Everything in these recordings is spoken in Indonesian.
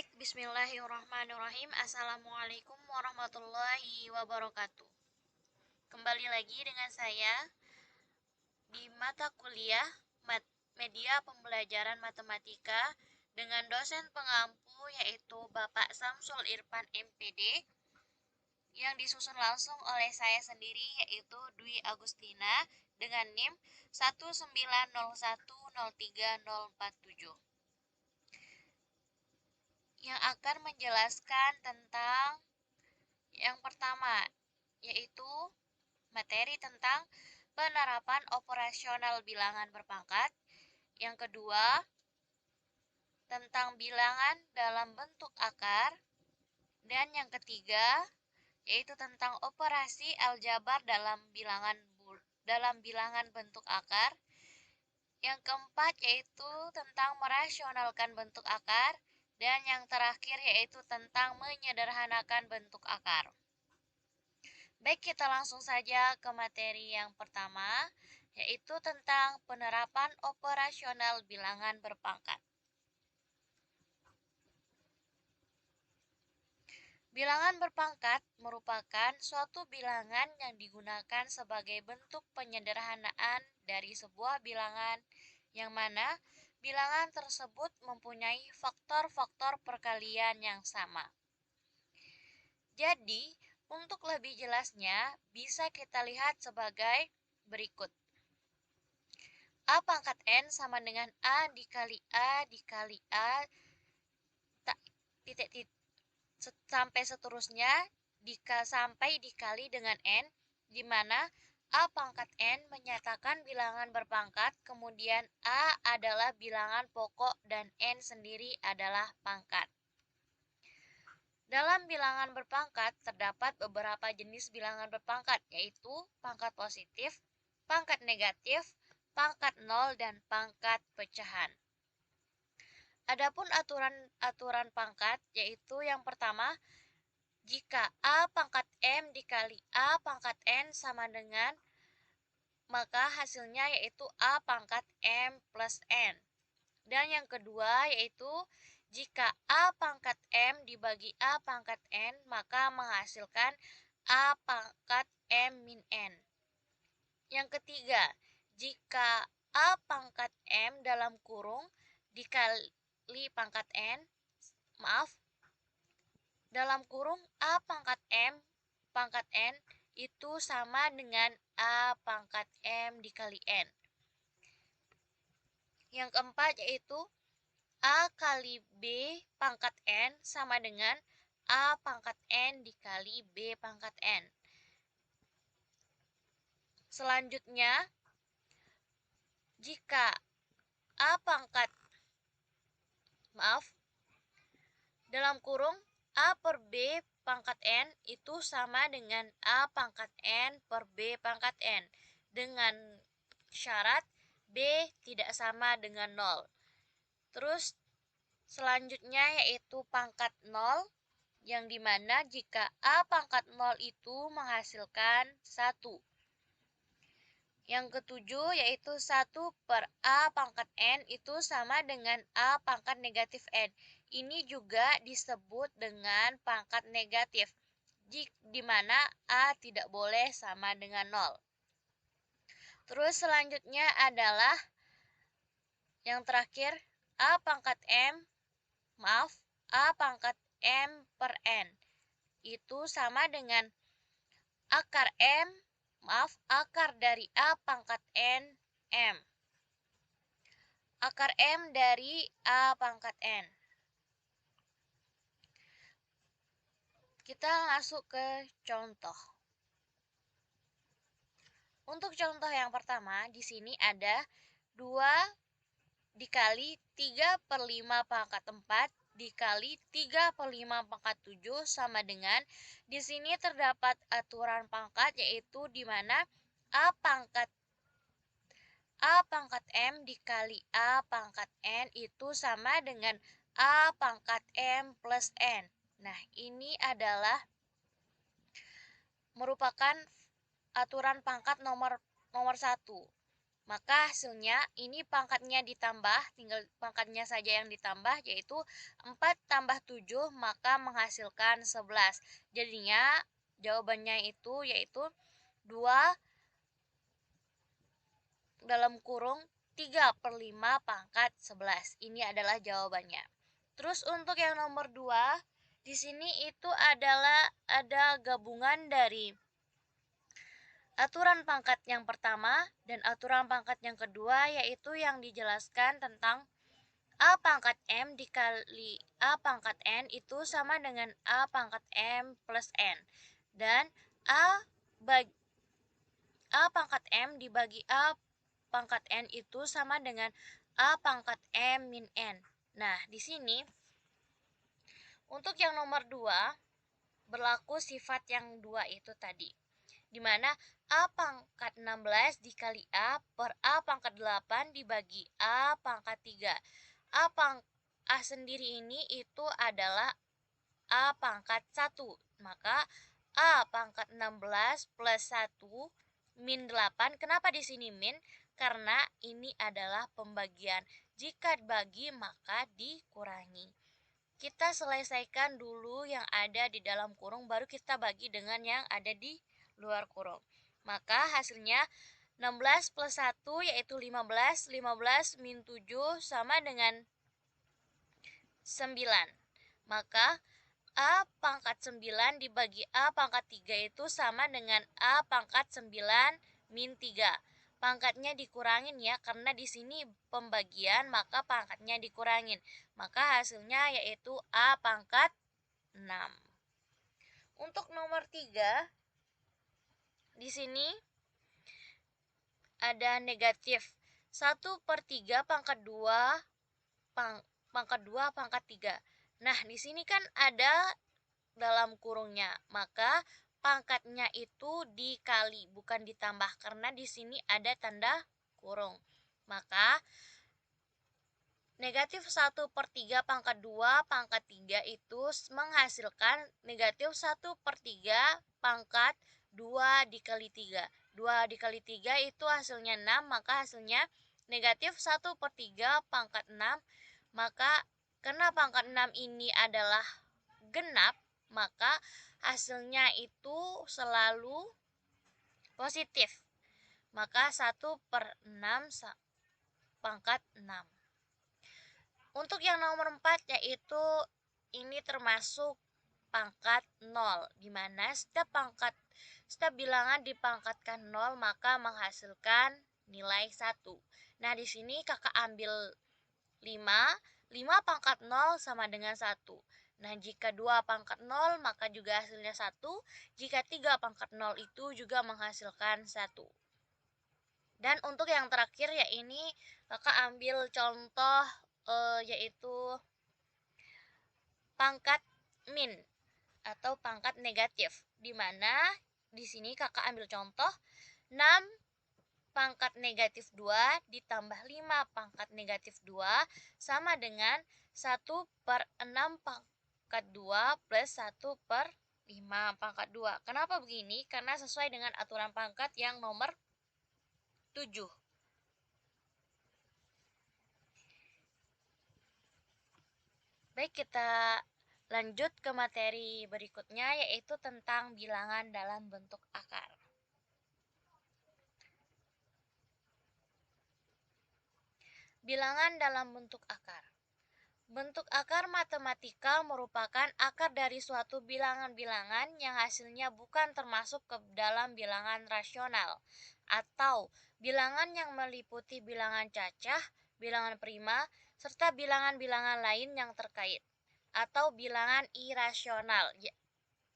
Baik, bismillahirrahmanirrahim. Assalamualaikum warahmatullahi wabarakatuh. Kembali lagi dengan saya di mata kuliah Media Pembelajaran Matematika dengan dosen pengampu yaitu Bapak Samsul Irfan MPD yang disusun langsung oleh saya sendiri yaitu Dwi Agustina dengan NIM 190103047 yang akan menjelaskan tentang yang pertama, yaitu materi tentang penerapan operasional bilangan berpangkat. Yang kedua, tentang bilangan dalam bentuk akar. Dan yang ketiga, yaitu tentang operasi aljabar dalam bilangan bentuk akar. Yang keempat, yaitu tentang merasionalkan bentuk akar. Dan yang terakhir yaitu tentang menyederhanakan bentuk akar. Baik, kita langsung saja ke materi yang pertama, yaitu tentang penerapan operasional bilangan berpangkat. Bilangan berpangkat merupakan suatu bilangan yang digunakan sebagai bentuk penyederhanaan dari sebuah bilangan yang mana bilangan tersebut mempunyai faktor-faktor perkalian yang sama. Jadi, untuk lebih jelasnya bisa kita lihat sebagai berikut. A pangkat N sama dengan A dikali A dikali A titik sampai seterusnya sampai dikali dengan N, di mana A pangkat N menyatakan bilangan berpangkat, kemudian A adalah bilangan pokok dan N sendiri adalah pangkat. Dalam bilangan berpangkat terdapat beberapa jenis bilangan berpangkat, yaitu pangkat positif, pangkat negatif, pangkat nol, dan pangkat pecahan. Adapun aturan pangkat, yaitu yang pertama, jika A pangkat M dikali A pangkat N sama dengan, maka hasilnya yaitu A pangkat M plus N. Dan yang kedua yaitu, jika A pangkat M dibagi A pangkat N, maka menghasilkan A pangkat M min N. Yang ketiga, jika A pangkat M dalam kurung dikali pangkat N, dalam kurung A pangkat M pangkat N itu sama dengan A pangkat M dikali N. Yang keempat yaitu A kali B pangkat N sama dengan A pangkat N dikali B pangkat N. Selanjutnya, jika A pangkat dalam kurung A per B pangkat N itu sama dengan A pangkat N per B pangkat N dengan syarat B tidak sama dengan 0. Terus selanjutnya yaitu pangkat 0, yang dimana jika A pangkat 0 itu menghasilkan 1. Yang ketujuh yaitu 1 per A pangkat N itu sama dengan A pangkat negatif N. Ini juga disebut dengan pangkat negatif, di mana A tidak boleh sama dengan 0. Terus selanjutnya adalah yang terakhir, A pangkat A pangkat M per N. Itu sama dengan akar akar dari A pangkat N, M. Akar M dari A pangkat N. Kita masuk ke contoh. Untuk contoh yang pertama, di sini ada 2 dikali 3 per 5 pangkat 4 dikali 3 per 5 pangkat 7 sama dengan, di sini terdapat aturan pangkat yaitu di mana A pangkat M dikali A pangkat N itu sama dengan A pangkat M plus N. Nah, ini adalah merupakan aturan pangkat nomor 1. Maka hasilnya ini pangkatnya ditambah, tinggal pangkatnya saja yang ditambah, yaitu 4 tambah 7 maka menghasilkan 11. Jadinya jawabannya itu yaitu 2 dalam kurung 3/5 pangkat 11. Ini adalah jawabannya. Terus untuk yang nomor 2, di sini itu adalah ada gabungan dari aturan pangkat yang pertama dan aturan pangkat yang kedua, yaitu yang dijelaskan tentang A pangkat M dikali A pangkat N itu sama dengan A pangkat M plus N. Dan A pangkat M dibagi A pangkat N itu sama dengan A pangkat M min N. Nah, di sini untuk yang nomor 2 berlaku sifat yang 2 itu tadi, di mana A pangkat 16 dikali A per A pangkat 8 dibagi A pangkat 3. A sendiri ini itu adalah A pangkat 1. Maka A pangkat 16 plus 1 min 8. Kenapa di sini min? Karena ini adalah pembagian. Jika bagi maka dikurangi. Kita selesaikan dulu yang ada di dalam kurung, baru kita bagi dengan yang ada di luar kurung. Maka hasilnya 16 plus 1 yaitu 15. 15 min 7 sama dengan 9. Maka A pangkat 9 dibagi A pangkat 3 itu sama dengan A pangkat 9 min 3. Pangkatnya dikurangin ya, karena di sini pembagian maka pangkatnya dikurangin. Maka hasilnya yaitu A pangkat 6. Untuk nomor 3, di sini ada negatif 1/3 pangkat 2 pangkat 2 pangkat 3. Nah, di sini kan ada dalam kurungnya, maka pangkatnya itu dikali bukan ditambah karena di sini ada tanda kurung. Maka negatif 1/3 pangkat 2 pangkat 3 itu menghasilkan negatif 1/3 pangkat 2 dikali 3. 2 dikali 3 itu hasilnya 6, maka hasilnya negatif 1/3 pangkat 6. Maka karena pangkat 6 ini adalah genap, maka hasilnya itu selalu positif. Maka 1/6 pangkat 6. Untuk yang nomor 4 yaitu ini termasuk pangkat 0, di mana setiap bilangan dipangkatkan 0 maka menghasilkan nilai 1. Nah, di sini kakak ambil 5. 5 pangkat 0 sama dengan 1. Nah, jika 2 pangkat 0 maka juga hasilnya 1. Jika 3 pangkat 0 itu juga menghasilkan 1. Dan untuk yang terakhir ya ini kakak ambil contoh yaitu pangkat min atau pangkat negatif, di mana di sini kakak ambil contoh 6 pangkat negatif 2 ditambah 5 pangkat negatif 2 sama dengan 1/6 pangkat 2 plus 1/5 pangkat 2. Kenapa begini? Karena sesuai dengan aturan pangkat yang nomor 7. Baik, kita lanjut ke materi berikutnya, yaitu tentang bilangan dalam bentuk akar. Bilangan dalam bentuk akar. Bentuk akar matematika merupakan akar dari suatu bilangan-bilangan yang hasilnya bukan termasuk ke dalam bilangan rasional, atau bilangan yang meliputi bilangan cacah, bilangan prima, serta bilangan-bilangan lain yang terkait, atau bilangan irasional,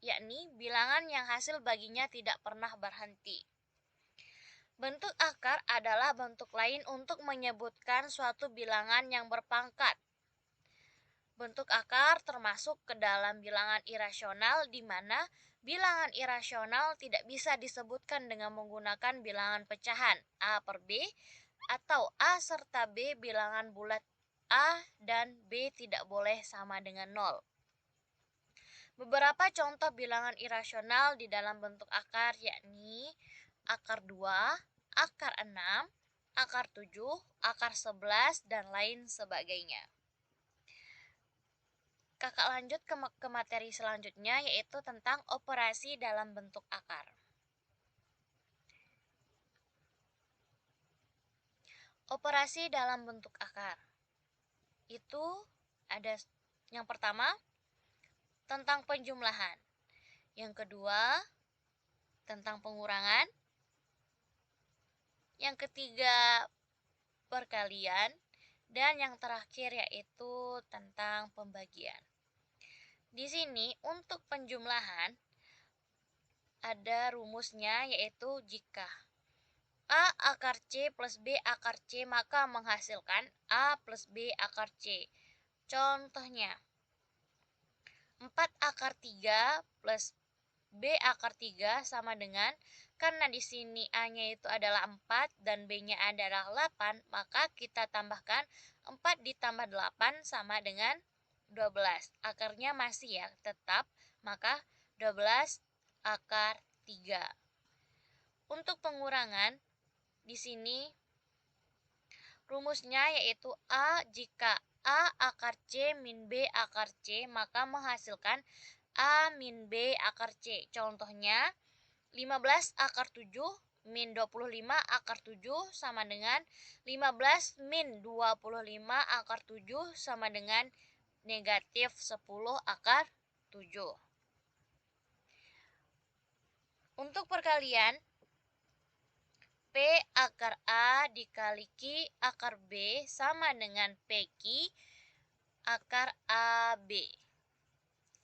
yakni bilangan yang hasil baginya tidak pernah berhenti. Bentuk akar adalah bentuk lain untuk menyebutkan suatu bilangan yang berpangkat. Bentuk akar termasuk ke dalam bilangan irasional, di mana bilangan irasional tidak bisa disebutkan dengan menggunakan bilangan pecahan A per B, atau A serta B bilangan bulat A dan B tidak boleh sama dengan 0. Beberapa contoh bilangan irasional di dalam bentuk akar yakni akar 2, akar 6, akar 7, akar 11, dan lain sebagainya. Kakak lanjut ke materi selanjutnya, yaitu tentang operasi dalam bentuk akar. Operasi dalam bentuk akar itu ada yang pertama tentang penjumlahan, yang kedua tentang pengurangan, yang ketiga perkalian, dan yang terakhir yaitu tentang pembagian. Di sini untuk penjumlahan ada rumusnya, yaitu jika A akar C plus B akar C maka menghasilkan A plus B akar C. Contohnya 4 akar 3 plus B akar 3 sama dengan, karena di sini A-nya itu adalah 4 dan B-nya adalah 8, maka kita tambahkan 4 ditambah 8 sama dengan 12. Akarnya masih ya, tetap, maka 12 akar 3. Untuk pengurangan, di sini rumusnya yaitu A jika A akar C min B akar C maka menghasilkan A min B akar C. Contohnya 15 akar 7 min 25 akar 7 sama dengan 15 min 25 akar 7 sama dengan negatif 10 akar 7. Untuk perkalian, P akar A dikali Q akar B sama dengan PQ akar AB.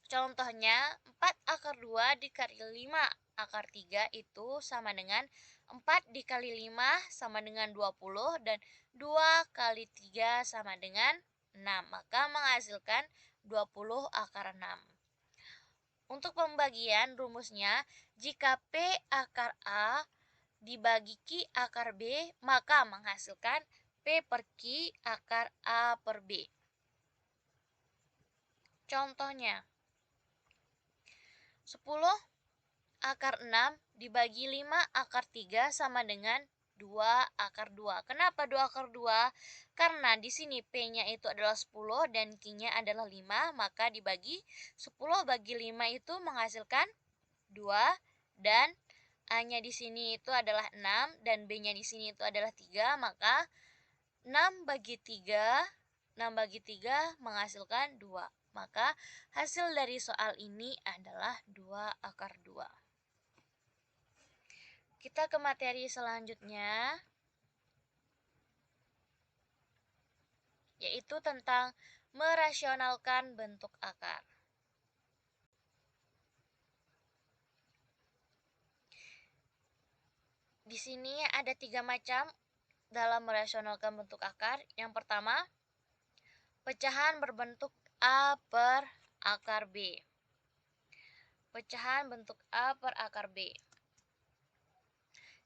Contohnya 4 akar 2 dikali 5 akar 3 itu sama dengan 4 dikali 5 sama dengan 20 dan 2 kali 3 sama dengan 6. Maka menghasilkan 20 akar 6. Untuk pembagian rumusnya, jika P akar A dibagi Q akar B, maka menghasilkan P per Q akar A per B. Contohnya 10 akar 6 dibagi 5 akar 3 sama dengan 2 akar 2. Kenapa 2 akar 2? Karena di sini P-nya itu adalah 10 dan Q-nya adalah 5, maka dibagi 10 bagi 5 itu menghasilkan 2 dan A-nya di sini itu adalah 6 dan B-nya di sini itu adalah 3, maka 6 bagi 3 menghasilkan 2. Maka hasil dari soal ini adalah 2 akar 2. Kita ke materi selanjutnya, yaitu tentang merasionalkan bentuk akar. Di sini ada 3 macam dalam merasionalkan bentuk akar. Yang pertama, pecahan berbentuk A per akar B. Pecahan bentuk A per akar B.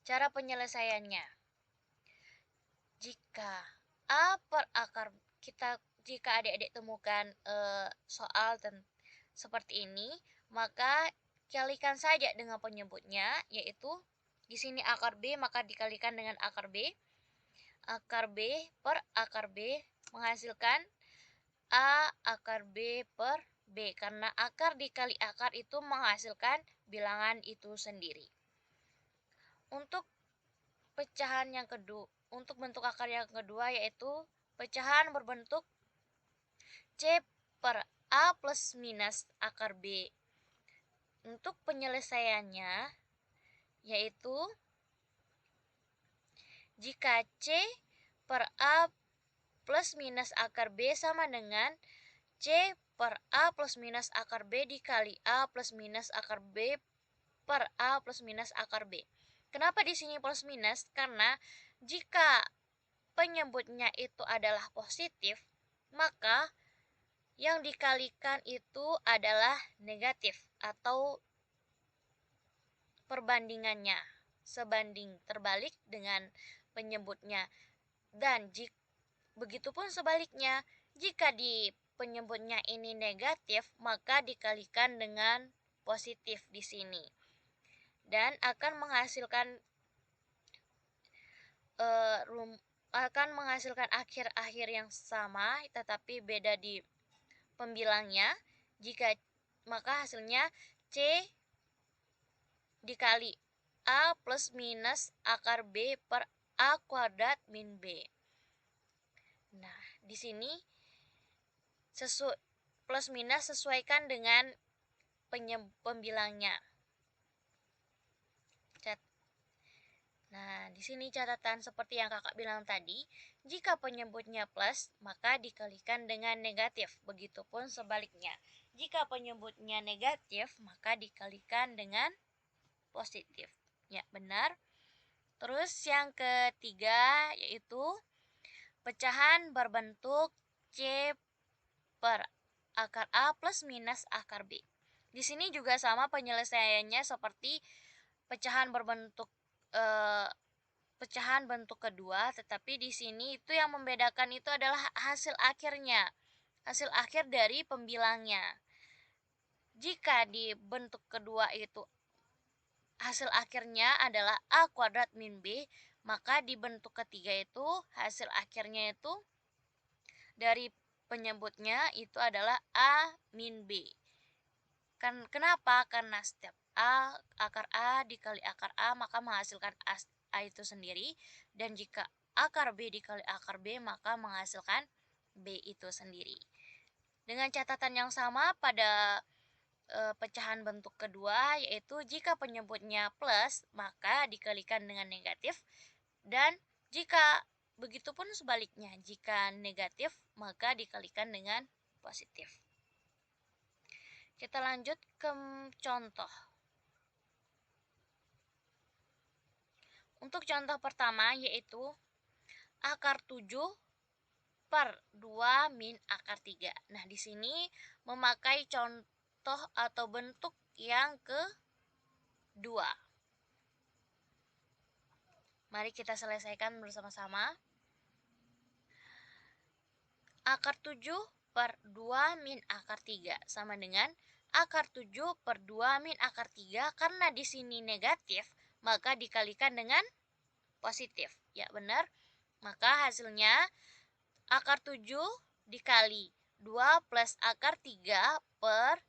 Cara penyelesaiannya, jika A per akar jika adik-adik temukan soal seperti ini, maka kalikan saja dengan penyebutnya, yaitu di sini akar B maka dikalikan dengan akar B. Akar B per akar B menghasilkan A akar B per B, karena akar dikali akar itu menghasilkan bilangan itu sendiri. Untuk pecahan yang kedua, untuk bentuk akar yang kedua yaitu pecahan berbentuk C per A plus minus akar B. Untuk penyelesaiannya yaitu jika C per A plus minus akar B sama dengan C per A plus minus akar B dikali A plus minus akar B per A plus minus akar B. Kenapa di sini plus minus? Karena jika penyebutnya itu adalah positif, maka yang dikalikan itu adalah negatif atau perbandingannya sebanding terbalik dengan penyebutnya. Dan begitupun sebaliknya, jika di penyebutnya ini negatif, maka dikalikan dengan positif di sini dan akan menghasilkan akan menghasilkan akhir-akhir yang sama tetapi beda di pembilangnya. Maka hasilnya C dikali A plus minus akar B per A kuadrat min B. Nah, di sini plus minus sesuaikan dengan pembilangnya. Nah, di sini catatan seperti yang kakak bilang tadi, jika penyebutnya plus, maka dikalikan dengan negatif. Begitupun sebaliknya. Jika penyebutnya negatif, maka dikalikan dengan positif. Ya, benar. Terus yang ketiga yaitu pecahan berbentuk C per akar A plus minus akar B. Di sini juga sama penyelesaiannya seperti pecahan berbentuk pecahan bentuk kedua, tetapi di sini itu yang membedakan itu adalah hasil akhirnya, hasil akhir dari pembilangnya. Jika di bentuk kedua itu hasil akhirnya adalah A kuadrat min B, maka di bentuk ketiga itu hasil akhirnya itu dari penyebutnya itu adalah A min B. Kenapa? Karena setiap akar A dikali akar A maka menghasilkan A itu sendiri, dan jika akar B dikali akar B maka menghasilkan B itu sendiri. Dengan catatan yang sama pada pecahan bentuk kedua, yaitu jika penyebutnya plus maka dikalikan dengan negatif, dan jika begitupun sebaliknya, jika negatif maka dikalikan dengan positif. Kita lanjut ke contoh. Untuk contoh pertama yaitu akar 7 per 2 min akar 3. Nah, di sini memakai contoh atau bentuk yang kedua. Mari kita selesaikan bersama-sama. Akar 7 per 2 min akar 3 sama dengan akar 7 per 2 min akar 3. Karena di sini negatif, maka dikalikan dengan positif. Ya, benar. Maka hasilnya akar 7 dikali 2 plus akar 3 per,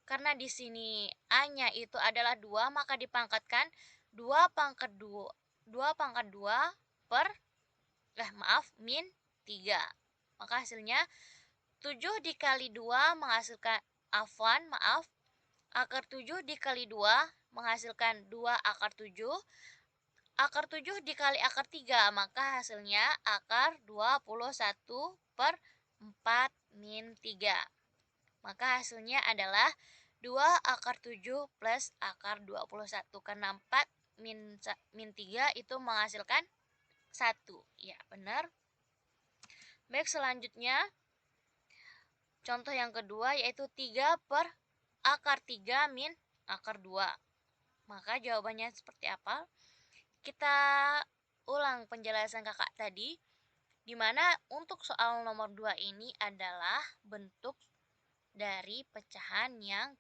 karena di sini A-nya itu adalah 2, maka dipangkatkan 2 pangkat 2 per min 3. Maka hasilnya 7 dikali 2 menghasilkan akar 7 dikali 2 menghasilkan 2 akar 7. Akar 7 dikali akar 3, maka hasilnya akar 21 per 4 min 3. Maka hasilnya adalah 2 akar 7 plus akar 21. Karena 4 min 3 itu menghasilkan 1. Ya, benar. Baik, selanjutnya contoh yang kedua yaitu 3 per akar 3 min akar 2. Maka jawabannya seperti apa? Kita ulang penjelasan kakak tadi, di mana untuk soal nomor 2 ini adalah bentuk dari pecahan yang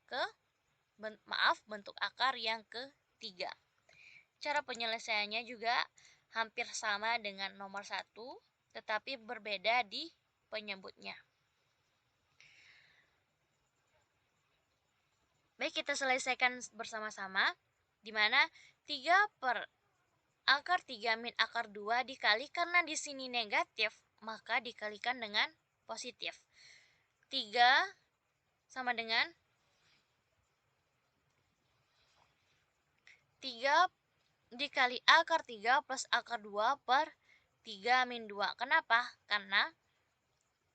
bentuk akar yang ketiga. Cara penyelesaiannya juga hampir sama dengan nomor 1, tetapi berbeda di penyebutnya. Baik, kita selesaikan bersama-sama, di mana 3 per akar 3 min akar 2 dikali, karena di sini negatif, maka dikalikan dengan positif. 3 sama dengan 3 dikali akar 3 plus akar 2 per 3 min 2. Kenapa? Karena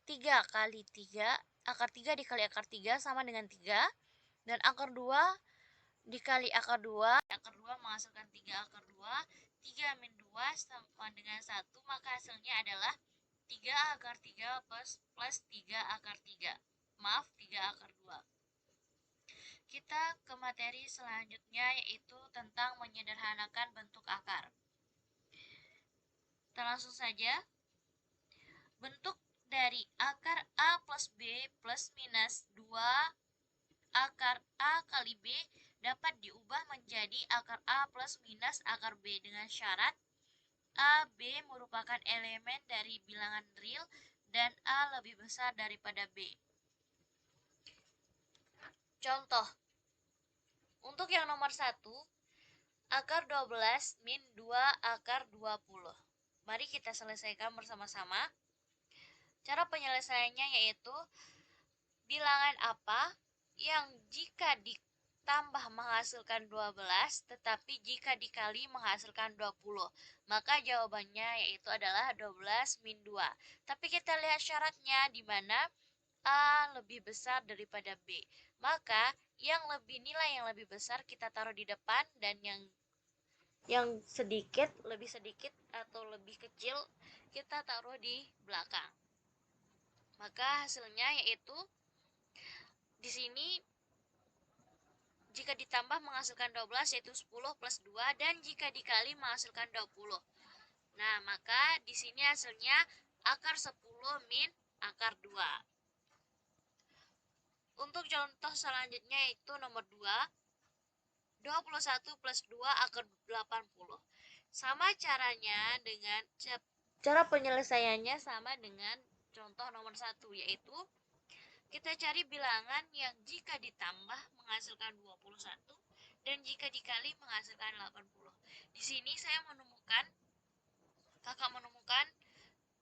3 kali 3, akar 3 dikali akar 3 sama dengan 3, dan akar 2 dikali akar 2 menghasilkan 3 akar 2, 3 min 2 sama dengan 1, maka hasilnya adalah 3 akar 3 plus 3 akar 3. 3 akar 2. Kita ke materi selanjutnya yaitu tentang menyederhanakan bentuk akar. Kita langsung saja. Bentuk dari akar A plus B plus minus 2 akar A kali B dapat diubah menjadi akar A plus minus akar B dengan syarat A, B merupakan elemen dari bilangan real dan A lebih besar daripada B. Contoh, untuk yang nomor 1, akar 12 min 2 akar 20. Mari kita selesaikan bersama-sama. Cara penyelesaiannya yaitu bilangan apa yang jika ditambah menghasilkan 12 tetapi jika dikali menghasilkan 20. Maka jawabannya yaitu adalah 12 min 2. Tapi kita lihat syaratnya di mana A lebih besar daripada B. Maka nilai yang lebih besar kita taruh di depan dan yang lebih sedikit atau lebih kecil kita taruh di belakang. Maka hasilnya yaitu di sini jika ditambah menghasilkan 12 yaitu 10 plus 2 dan jika dikali menghasilkan 20. Nah, maka di sini hasilnya akar 10 min akar 2. Untuk contoh selanjutnya itu nomor 2, 21 plus 2 akar 80. Sama caranya dengan cara penyelesaiannya sama dengan contoh nomor 1, yaitu kita cari bilangan yang jika ditambah menghasilkan 21 dan jika dikali menghasilkan 80. Di sini kakak menemukan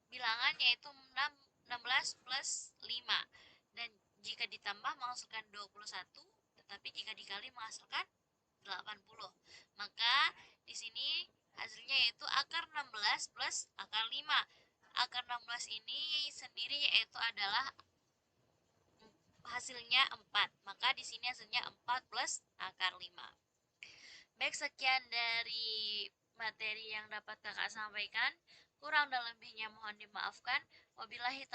bilangan yaitu 16 plus 5 dan jika ditambah menghasilkan 21 tetapi jika dikali menghasilkan 80. Maka di sini hasilnya yaitu akar 16 plus akar 5. Akar 16 ini sendiri yaitu adalah hasilnya 4. Maka di sini hasilnya 4 plus akar 5. Baik, sekian dari materi yang dapat kakak sampaikan. Kurang dan lebihnya mohon dimaafkan. Wabillahi